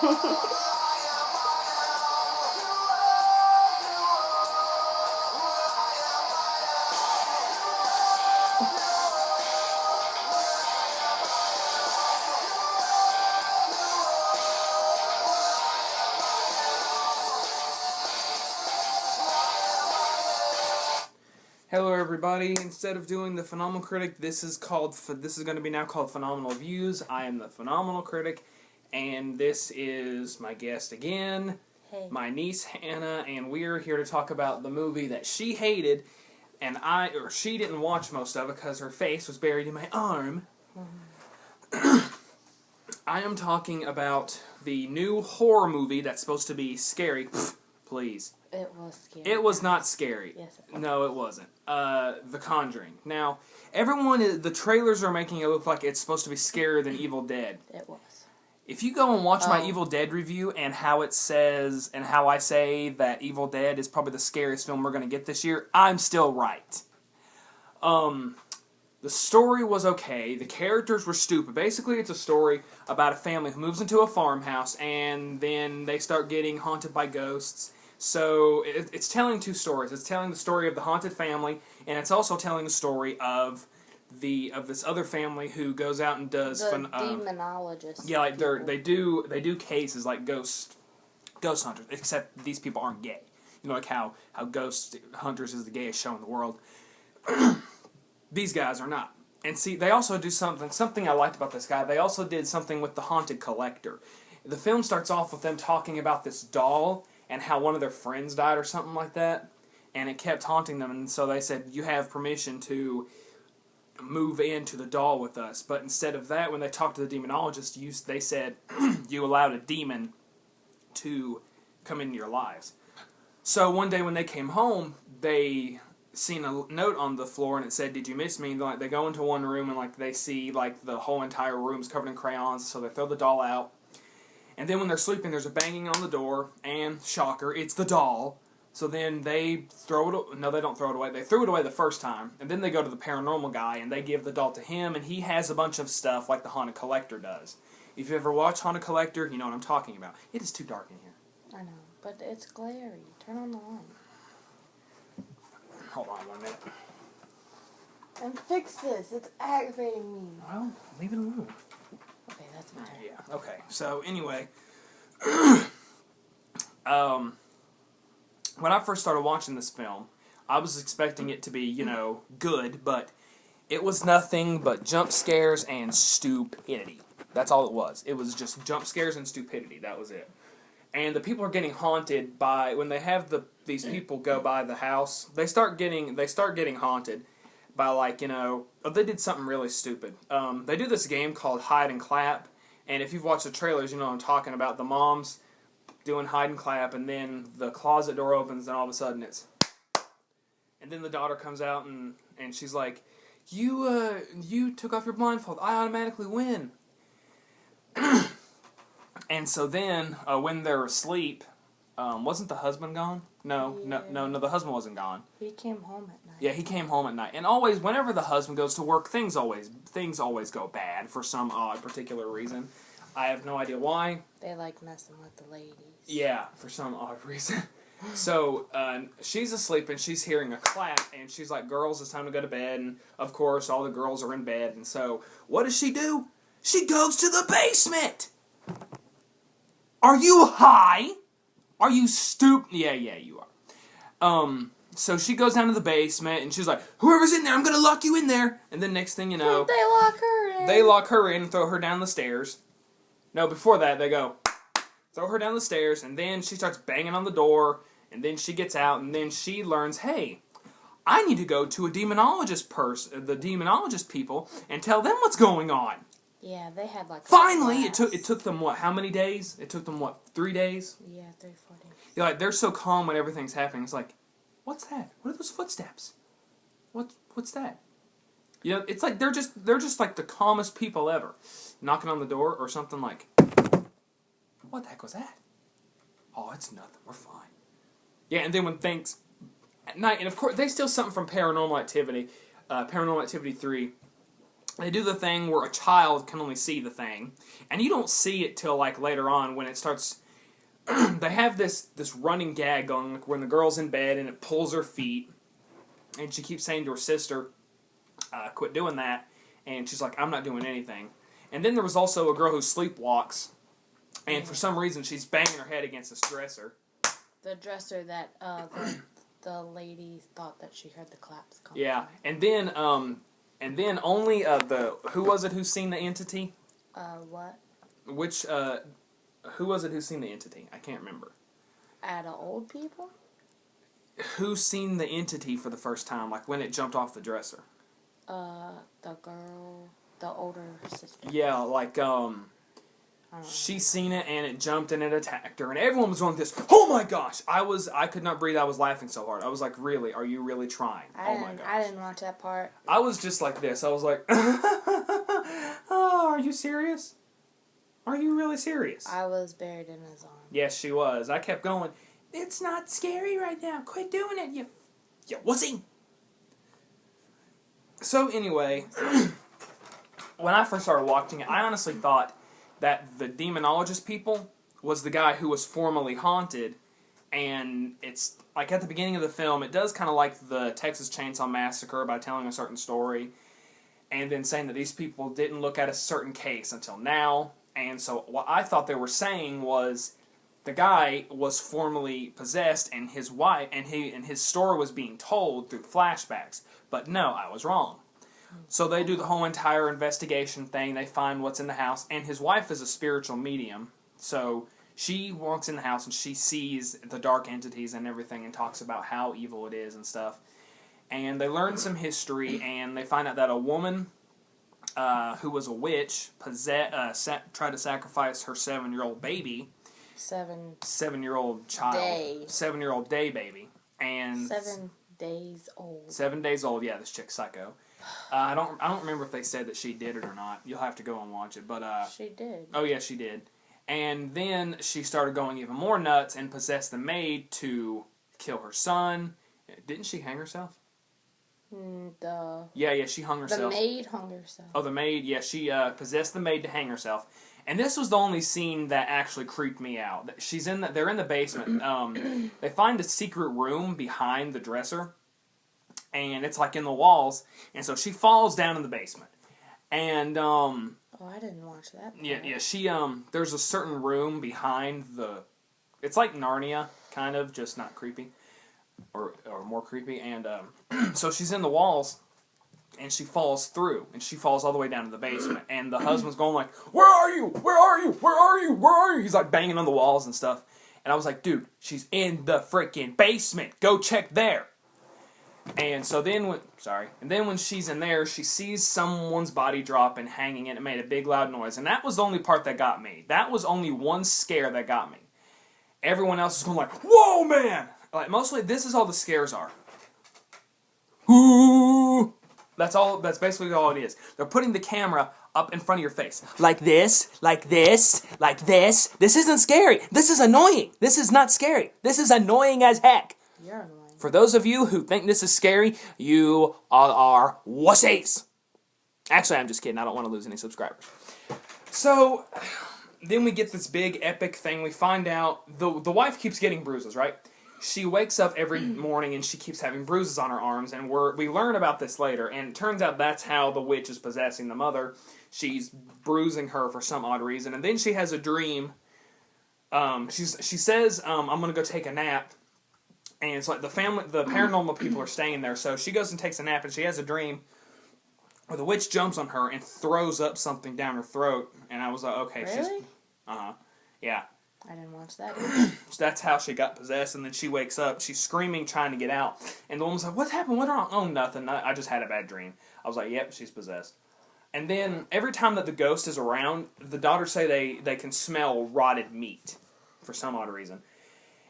Hello everybody, instead of doing the Phenomenal Critic, this is going to be now called Phenomenal Views. I am the Phenomenal Critic, and this is my guest again, my niece Hannah, and we're here to talk about the movie that she hated, and she didn't watch most of it because her face was buried in my arm. I am talking about the new horror movie that's supposed to be scary. Please. It was scary. It was not scary. Yes, it was. No, it wasn't. The Conjuring. Now, the trailers are making it look like it's supposed to be scarier than Evil Dead. It was. If you go and watch my Evil Dead review and how it says, and how I say that Evil Dead is probably the scariest film we're going to get this year, I'm still right. The story was okay. The characters were stupid. Basically, it's a story about a family who moves into a farmhouse, and then they start getting haunted by ghosts. So it's telling two stories. It's telling the story of the haunted family, and it's also telling the story of this other family who goes out and does demonologists. Yeah, like they do cases like ghost hunters. Except these people aren't gay. You know, like how Ghost Hunters is the gayest show in the world. These guys are not. And see, they also do something I liked about this guy. They also did something with the haunted collector. The film starts off with them talking about this doll and how one of their friends died or something like that, and it kept haunting them, and so they said, you have permission to move into the doll with us. But instead of that, when they talked to the demonologist, they said, you allowed a demon to come into your lives. So one day when they came home, they seen a note on the floor, and it said, did you miss me? And they go into one room, and they see the whole entire room's covered in crayons, so they throw the doll out. And then when they're sleeping, there's a banging on the door, and shocker, it's the doll. So then they throw it. No, they don't throw it away. They threw it away the first time, and then they go to the paranormal guy, and they give the doll to him, and he has a bunch of stuff like the Haunted Collector does. If you ever watch Haunted Collector, you know what I'm talking about. It is too dark in here. I know, but it's glary. Turn on the light. Hold on 1 minute. And fix this. It's aggravating me. Well, leave it alone. Okay, that's fine. Yeah, okay. So, anyway, when I first started watching this film, I was expecting it to be, good, but it was nothing but jump scares and stupidity. That's all it was. It was just jump scares and stupidity. That was it. And the people are getting haunted by, when they have these people go by the house, they start getting haunted by, they did something really stupid. They do this game called Hide and Clap, and if you've watched the trailers, you know what I'm talking about. The mom's doing Hide and Clap, and then the closet door opens, and all of a sudden it's... And then the daughter comes out, and she's like, you took off your blindfold. I automatically win. And so then, when they're asleep, wasn't the husband gone? No, the husband wasn't gone. He came home at night. Yeah, he came home at night. And always, whenever the husband goes to work, things always go bad for some odd particular reason. I have no idea why. They like messing with the ladies. Yeah, for some odd reason. So, she's asleep and she's hearing a clap, and she's like, girls, it's time to go to bed. And, of course, all the girls are in bed. And so, what does she do? She goes to the basement! Are you high? Are you stupid? Yeah, you are. So she goes down to the basement, and she's like, whoever's in there, I'm going to lock you in there. And then next thing you know... They lock her in. They lock her in and throw her down the stairs. No, before that, they go, throw her down the stairs, and then she starts banging on the door, and then she gets out, and then she learns, hey, I need to go to the demonologist people, and tell them what's going on. Yeah, they had Finally, it took them, what, how many days? It took them, what, 3 days? Yeah, 3 4 days. Yeah, they're so calm when everything's happening. It's like, what's that? What are those footsteps? What's that? It's like they're just like the calmest people ever. Knocking on the door or something like, what the heck was that? Oh, it's nothing. We're fine. Yeah, and then when things at night, and of course they steal something from Paranormal Activity, Paranormal Activity 3. they do the thing where a child can only see the thing, and you don't see it till like later on when it starts. They have this running gag going like, when the girl's in bed and it pulls her feet, and she keeps saying to her sister, "Quit doing that," and she's like, "I'm not doing anything." And then there was also a girl who sleepwalks, and for some reason she's banging her head against this dresser. The dresser that the lady thought that she heard the claps come. Yeah, and then only who was it who seen the entity? What? Which who was it who seen the entity? I can't remember. At old people? Who seen the entity for the first time, like when it jumped off the dresser? The girl, the older sister. Yeah, like she seen it and it jumped and it attacked her, and everyone was going like this. Oh my gosh! I could not breathe. I was laughing so hard. I was like, really? Are you really trying? Oh my gosh! I didn't watch that part. I was just like this. I was like, oh, are you serious? Are you really serious? I was buried in his arms. Yes, she was. I kept going, it's not scary right now. Quit doing it, you wussy. So anyway, when I first started watching it, I honestly thought that the demonologist people was the guy who was formerly haunted, and it's like at the beginning of the film, it does kind of like the Texas Chainsaw Massacre by telling a certain story, and then saying that these people didn't look at a certain case until now. And so what I thought they were saying was the guy was formerly possessed, and his wife and his story was being told through flashbacks. But no, I was wrong. So they do the whole entire investigation thing. They find what's in the house, and his wife is a spiritual medium. So she walks in the house and she sees the dark entities and everything, and talks about how evil it is and stuff. And they learn some history, and they find out that a woman who was a witch tried to sacrifice her 7-year-old baby. 7-year-old child. 7-year-old day baby. And 7 days old. 7 days old, yeah, this chick's psycho. I don't remember if they said that she did it or not. You'll have to go and watch it. But she did. Oh yeah, she did. And then she started going even more nuts and possessed the maid to kill her son. Didn't she hang herself? Yeah, she hung herself. The maid hung herself. Oh, the maid, yeah, she possessed the maid to hang herself. And this was the only scene that actually creeped me out. They're in the basement. They find a secret room behind the dresser, and it's like in the walls. And so she falls down in the basement. And oh, I didn't watch that part. Yeah, she there's a certain room behind the. It's like Narnia, kind of, just not creepy. Or more creepy, and so she's in the walls, and she falls through, and she falls all the way down to the basement, and the husband's going like, "Where are you? Where are you? Where are you? Where are you?" He's like banging on the walls and stuff, and I was like, "Dude, she's in the freaking basement. Go check there." And so then when she's in there, she sees someone's body drop and hanging, and it made a big loud noise, and that was the only part that got me. That was only one scare that got me. Everyone else is going like, "Whoa, man!" Like, mostly, this is all the scares are. Ooh! That's basically all it is. They're putting the camera up in front of your face. Like this, like this, like this. This isn't scary. This is annoying. This is not scary. This is annoying as heck. You're annoying. For those of you who think this is scary, you all are wussies. Actually, I'm just kidding. I don't want to lose any subscribers. So, then we get this big epic thing. We find out the wife keeps getting bruises, right? She wakes up every morning and she keeps having bruises on her arms, and we learn about this later, and it turns out that's how the witch is possessing the mother. She's bruising her for some odd reason, and then she has a dream. She says, I'm going to go take a nap, and it's like the paranormal people are staying there, so she goes and takes a nap, and she has a dream where the witch jumps on her and throws up something down her throat, and I was like, okay, really? Yeah. I didn't watch that. So that's how she got possessed, and then she wakes up, she's screaming, trying to get out, and the woman's like, what happened, what wrong? Oh, nothing, I just had a bad dream. I was like, yep, she's possessed. And then, every time that the ghost is around, the daughters say they can smell rotted meat, for some odd reason.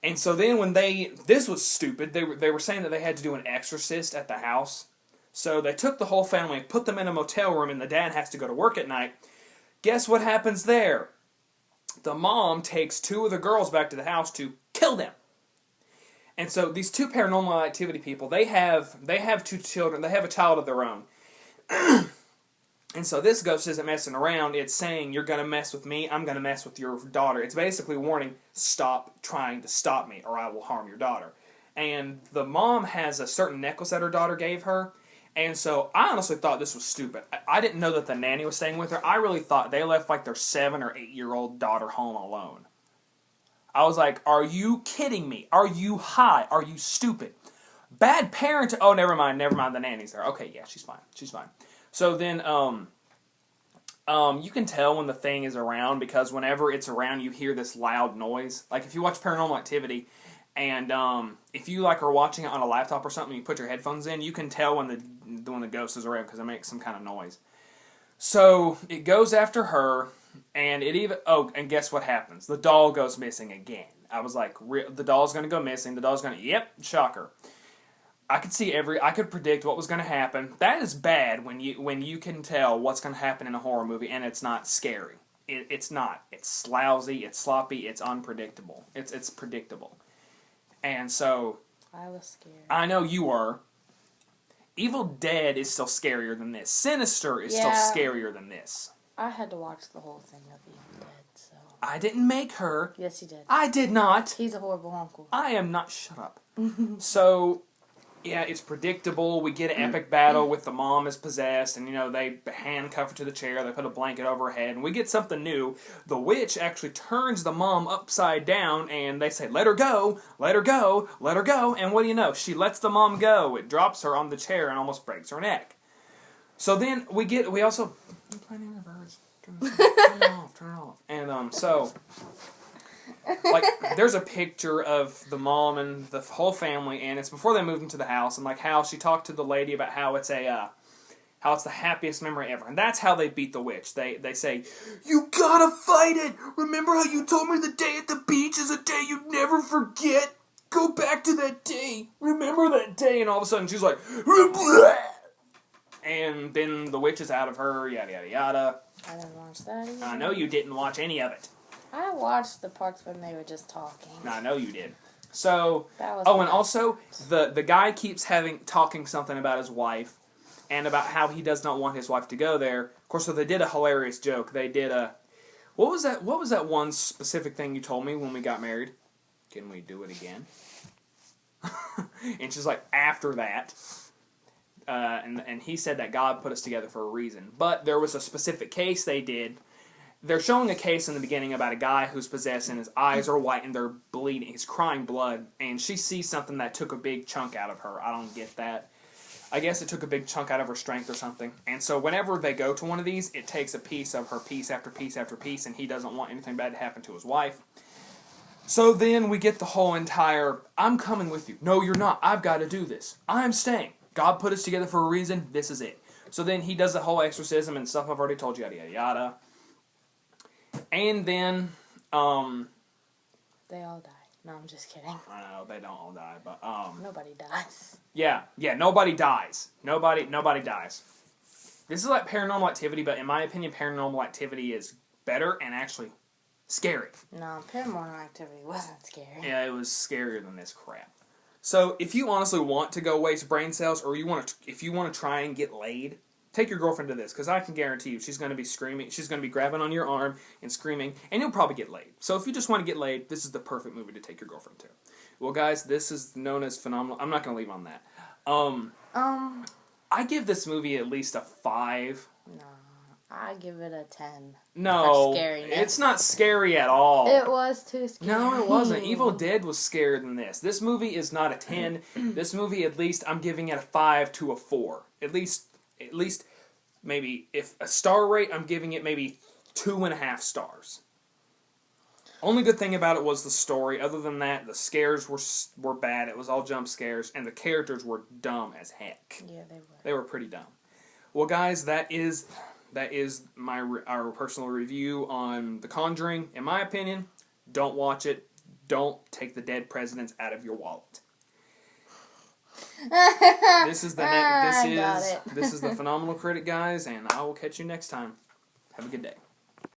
And so then when this was stupid, they were saying that they had to do an exorcist at the house, so they took the whole family and put them in a motel room, and the dad has to go to work at night. Guess what happens there? The mom takes 2 of the girls back to the house to kill them. And so these 2 paranormal activity people, they have 2 children. They have a child of their own. And so this ghost isn't messing around. It's saying, you're going to mess with me, I'm going to mess with your daughter. It's basically warning, stop trying to stop me or I will harm your daughter. And the mom has a certain necklace that her daughter gave her. And so I honestly thought this was stupid. I didn't know that the nanny was staying with her. I really thought they left like their 7 or 8-year-old daughter home alone. I was like, are you kidding me? Are you high? Are you stupid? Bad parent. Oh, never mind. The nanny's there. Okay, yeah, she's fine. So then, you can tell when the thing is around because whenever it's around, you hear this loud noise. Like if you watch Paranormal Activity, and if you like are watching it on a laptop or something, you put your headphones in, you can tell when the ghost is around because it makes some kind of noise. So it goes after her, and and guess what happens? The doll goes missing again. I was like, the doll's gonna go missing. The doll's gonna, yep, shocker. I could predict what was going to happen. That is bad when you can tell what's going to happen in a horror movie and it's not scary. It's not. It's lousy. It's sloppy. It's unpredictable. It's predictable. And so I was scared. I know you were. Evil Dead is still scarier than this. Sinister is still scarier than this. I had to watch the whole thing of Evil Dead, so. I didn't make her. Yes, you did. I did not. He's a horrible uncle. I am not. Shut up. So. Yeah, it's predictable. We get an epic battle with the mom is possessed, and they handcuff her to the chair, they put a blanket over her head, and we get something new. The witch actually turns the mom upside down, and they say, let her go, let her go, let her go, and what do you know? She lets the mom go. It drops her on the chair and almost breaks her neck. So then we also... I'm playing in reverse. Turn it off. And, so... like, there's a picture of the mom and the whole family, and it's before they moved into the house, and like how she talked to the lady about how it's how it's the happiest memory ever, and that's how they beat the witch. They say, you gotta fight it. Remember how you told me the day at the beach is a day you'd never forget? Go back to that day. Remember that day. And all of a sudden she's like, bleh! And then the witch is out of her. Yada yada yada. I didn't watch that either. I know you didn't watch any of it. I watched the parts when they were just talking. No, I know you did. So, and fun. also, the guy keeps talking something about his wife, and about how he does not want his wife to go there. Of course, so they did a hilarious joke. They did what was that one specific thing you told me when we got married? Can we do it again? And she's like, after that. And he said that God put us together for a reason. But there was a specific case they did. They're showing a case in the beginning about a guy who's possessed and his eyes are white and they're bleeding. He's crying blood. And she sees something that took a big chunk out of her. I don't get that. I guess it took a big chunk out of her strength or something. And so whenever they go to one of these, it takes a piece of her piece after piece after piece. And he doesn't want anything bad to happen to his wife. So then we get the whole entire, I'm coming with you. No, you're not. I've got to do this. I'm staying. God put us together for a reason. This is it. So then he does the whole exorcism and stuff I've already told you, yada, yada, yada. And then, they all die. No, I'm just kidding. I know, they don't all die, but, nobody dies. Yeah, nobody dies. Nobody dies. This is like Paranormal Activity, but in my opinion, Paranormal Activity is better and actually scary. No, Paranormal Activity wasn't scary. Yeah, it was scarier than this crap. So, if you honestly want to go waste brain cells, or if you want to try and get laid, take your girlfriend to this, because I can guarantee you she's going to be screaming, she's going to be grabbing on your arm and screaming, and you'll probably get laid. So if you just want to get laid, this is the perfect movie to take your girlfriend to. Well, guys, this is known as phenomenal. I'm not going to leave on that. I give this movie at least a 5. No, I give it a 10. No, it's not scary at all. It was too scary. No, it wasn't. Evil Dead was scarier than this. This movie is not a 10. This movie, at least, I'm giving it a 5 to a 4. At least, maybe, if a star rate, I'm giving it maybe 2.5 stars. Only good thing about it was the story. Other than that, the scares were bad. It was all jump scares, and the characters were dumb as heck. Yeah, they were. They were pretty dumb. Well, guys, that is our personal review on The Conjuring. In my opinion, don't watch it. Don't take the dead presidents out of your wallet. This is the Phenomenal Critic, guys, and I will catch you next time. Have a good day.